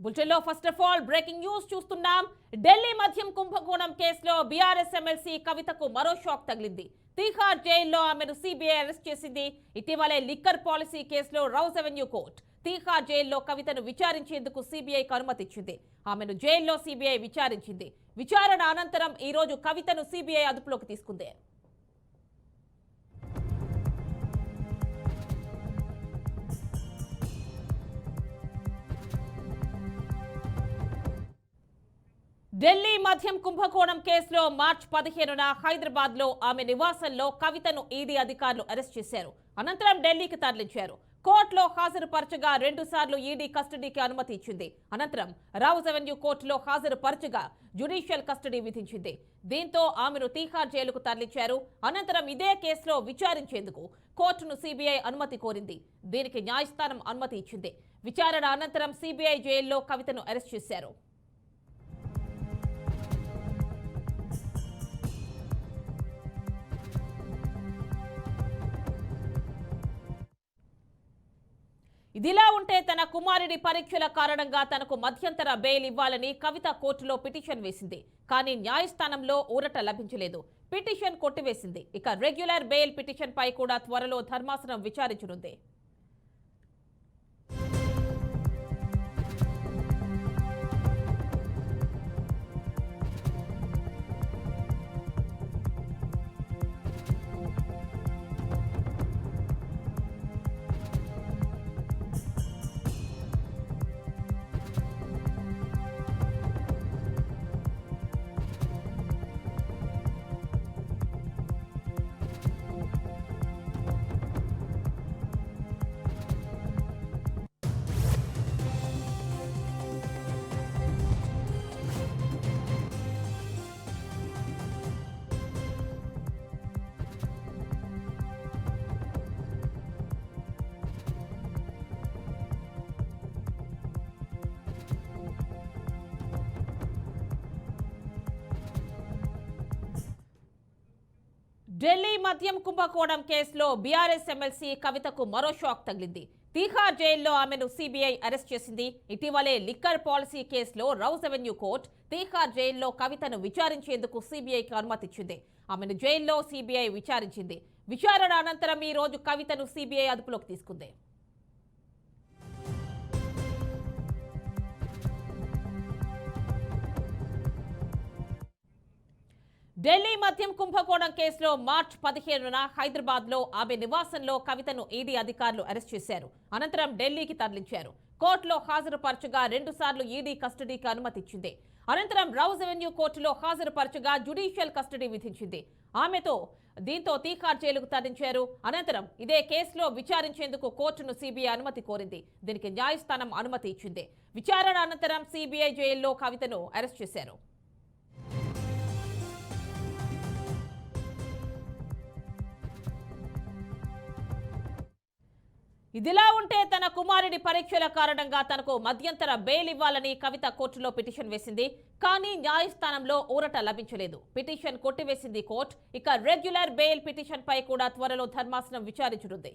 బులెటిన్లో first of all breaking news చూస్తున్నాం. ఢిల్లీ మద్యం కుంభకోణం కేసులో బీఆర్ఎస్ ఎమ్మెల్సీ కవితకు మరో షాక్ తగిలింది. తీహార్ జైల్లో ఆమెను సిబిఐ అరెస్ట్ చేసింది. ఇటీవలే లిక్కర్ పాలసీ కేసులో రౌజ్ అవెన్యూ కోర్టు తీహార్ జైల్లో కవితను విచారించేందుకు సిబిఐకి అనుమతి ఇచ్చింది. ఆమెను జైల్లో సిబిఐ విచారించింది. విచారణ అనంతరం ఈ రోజు కవితను సిబిఐ అదుపులోకి తీసుకుంది. ఢిల్లీ మద్యం కుంభకోణం కేసులో మార్చి 15న హైదరాబాద్ లో ఆమె నివాసంలో కవితను ఈడీ అధికారులు అరెస్ట్ చేశారు. అనంతరం ఢిల్లీకి తరలించారు. కోర్టులో హాజరుపరచగా 2 సార్లు ఈడీ కస్టడీకి అనుమతి ఇచ్చింది. అనంతరం రౌజ్ అవెన్యూ కోర్టులో హాజరుపరచగా జ్యుడిషియల్ కస్టడీ విధించింది. దీంతో ఆమెను తీహార్ జైలుకు తరలించారు. అనంతరం ఇదే కేసులో విచారించేందుకు కోర్టును సిబిఐ అనుమతి కోరింది. దీనికి న్యాయస్థానం అనుమతి ఇచ్చింది. విచారణ అనంతరం సిబిఐ జైల్లో కవితను అరెస్ట్ చేశారు. ఇదిలా ఉంటే తన కుమారుడి పరీక్షల కారణంగా తనకు మధ్యంతర బెయిల్ ఇవ్వాలని కవిత కోర్టులో పిటిషన్ వేసింది. కానీ న్యాయస్థానంలో ఊరట లభించలేదు. పిటిషన్ కొట్టివేసింది. ఇక రెగ్యులర్ బెయిల్ పిటిషన్ పై కూడా త్వరలో ధర్మాసనం విచారించనుంది. ఢిల్లీ మద్యం కుంభకోణం కేసులో బీఆర్ఎస్ ఎమ్మెల్సీ కవితకు మరో షాక్ తగిలింది. తీహార్ జైల్లో ఆమెను సిబిఐ అరెస్ట్ చేసింది. ఇటీవలే లిక్కర్ పాలసీ కేసులో రౌజ్ అవెన్యూ కోర్టు తీహార్ జైల్లో కవితను విచారించేందుకు సిబిఐకి అనుమతి ఇచ్చింది. ఆమెను జైల్లో సిబిఐ విచారించింది. విచారణ అనంతరం ఈ రోజు కవితను సిబిఐ అదుపులోకి తీసుకుంది. ఢిల్లీ మద్యం కుంభకోణం కేసులో మార్చి 15న హైదరాబాద్ లో ఆమె నివాసంలో కవితను ఈడీ అధికారులు అరెస్ట్ చేశారు. అనంతరం ఢిల్లీకి తరలించారు. కోర్టులో హాజరుపరచగా 2 సార్లు ఈడీ కస్టడీకి అనుమతి ఇచ్చింది. అనంతరం రౌజ్ అవెన్యూ కోర్టులో హాజరుపరచగా జ్యుడిషియల్ కస్టడీ విధించింది. దీంతో తీహార్ జైలుకు తరలించారు. అనంతరం ఇదే కేసులో విచారించేందుకు కోర్టును సిబిఐ అనుమతి కోరింది. దీనికి న్యాయస్థానం అనుమతి ఇచ్చింది. విచారణ అనంతరం సిబిఐ జైల్లో కవితను అరెస్ట్ చేశారు. ఇదిలా ఉంటే తన కుమారుడి పరీక్షల కారణంగా తనకు మధ్యంతర బెయిల్ ఇవ్వాలని కవిత కోర్టులో పిటిషన్ వేసింది. కానీ న్యాయస్థానంలో ఊరట లభించలేదు. పిటిషన్ కొట్టివేసింది కోర్టు. ఇక రెగ్యులర్ బెయిల్ పిటిషన్ పై కూడా త్వరలో ధర్మాసనం విచారించనుంది.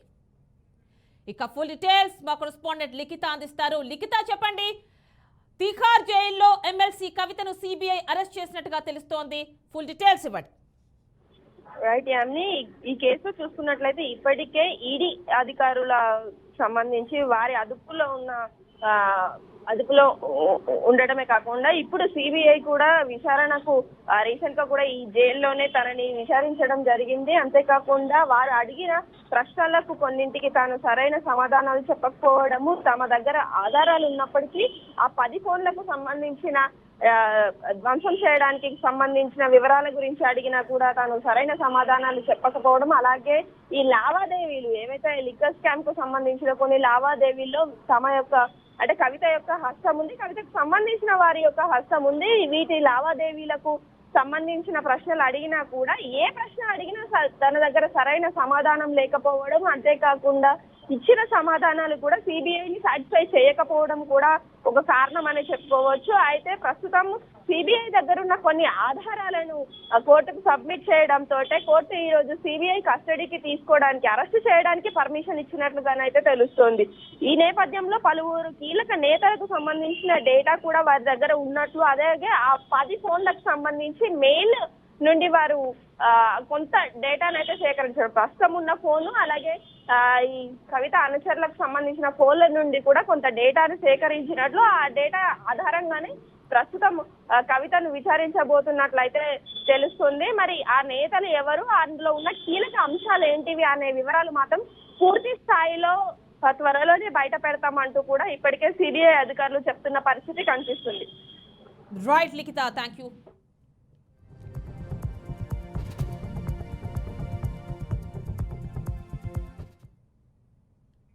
ఇక ఫుల్ డీటెయిల్స్ మా కరెస్పాండెంట్ లిఖిత అందిస్తారు. లిఖిత, చెప్పండి, తీహార్ జైల్లో ఎమ్మెల్సీ కవితను సిబిఐ అరెస్ట్ చేసినట్టుగా తెలుస్తోంది. ఫుల్ డీటెయిల్స్ ఇవ్వండి. రైట్ యామ్ని, ఈ కేసు చూసుకున్నట్లయితే ఇప్పటికే ఈడీ అధికారుల సంబంధించి వారి అదుపులో ఉండటమే కాకుండా ఇప్పుడు సిబిఐ కూడా విచారణకు రీసెంట్ గా కూడా ఈ జైల్లోనే తనని విచారించడం జరిగింది. అంతేకాకుండా వారు అడిగిన ప్రశ్నలకు కొన్నింటికి తాను సరైన సమాధానాలు చెప్పకపోవడము, తమ దగ్గర ఆధారాలు ఉన్నప్పటికీ ఆ 10 ఫోన్లకు సంబంధించిన ధ్వంసం చేయడానికి సంబంధించిన వివరాల గురించి అడిగినా కూడా తాను సరైన సమాధానాలు చెప్పకపోవడం, అలాగే ఈ లావాదేవీలు ఏవైతే లిక్కర్ స్కామ్ కు సంబంధించిన కొన్ని లావాదేవీల్లో తమ యొక్క అంటే కవిత యొక్క హస్తం ఉంది, కవితకు సంబంధించిన వారి యొక్క హస్తం ఉంది. వీటి లావాదేవీలకు సంబంధించిన ప్రశ్నలు అడిగినా కూడా ఏ ప్రశ్న అడిగినా తన దగ్గర సరైన సమాధానం లేకపోవడం, అంతేకాకుండా ఇచ్చిన సమాధానాలు కూడా సిబిఐని సాటిస్ఫై చేయకపోవడం కూడా ఒక కారణం అని చెప్పుకోవచ్చు. అయితే ప్రస్తుతం సిబిఐ దగ్గర ఉన్న కొన్ని ఆధారాలను కోర్టుకు సబ్మిట్ చేయడంతో కోర్టు ఈ రోజు సిబిఐ కస్టడీకి తీసుకోవడానికి, అరెస్ట్ చేయడానికి పర్మిషన్ ఇచ్చినట్లుగానైతే తెలుస్తోంది. ఈ నేపథ్యంలో పలువురు కీలక నేతలకు సంబంధించిన డేటా కూడా వారి దగ్గర ఉన్నట్లు, అలాగే ఆ 10 ఫోన్లకు సంబంధించి మెయిల్ నుండి వారు కొంత డేటాను అయితే సేకరించారు. ప్రస్తుతం ఉన్న ఫోను, అలాగే ఈ కవిత అనుచరులకు సంబంధించిన ఫోన్ల నుండి కూడా కొంత డేటాను సేకరించినట్లు, ఆ డేటా ఆధారంగానే ప్రస్తుతం కవితను విచారించబోతున్నట్లయితే తెలుస్తుంది. మరి ఆ నేతలు ఎవరు, అందులో ఉన్న కీలక అంశాలు ఏంటివి అనే వివరాలు మాత్రం పూర్తి స్థాయిలో త్వరలోనే బయట పెడతామంటూ కూడా ఇప్పటికే సిబిఐ అధికారులు చెప్తున్న పరిస్థితి కనిపిస్తుంది. Right Likhita, thank you.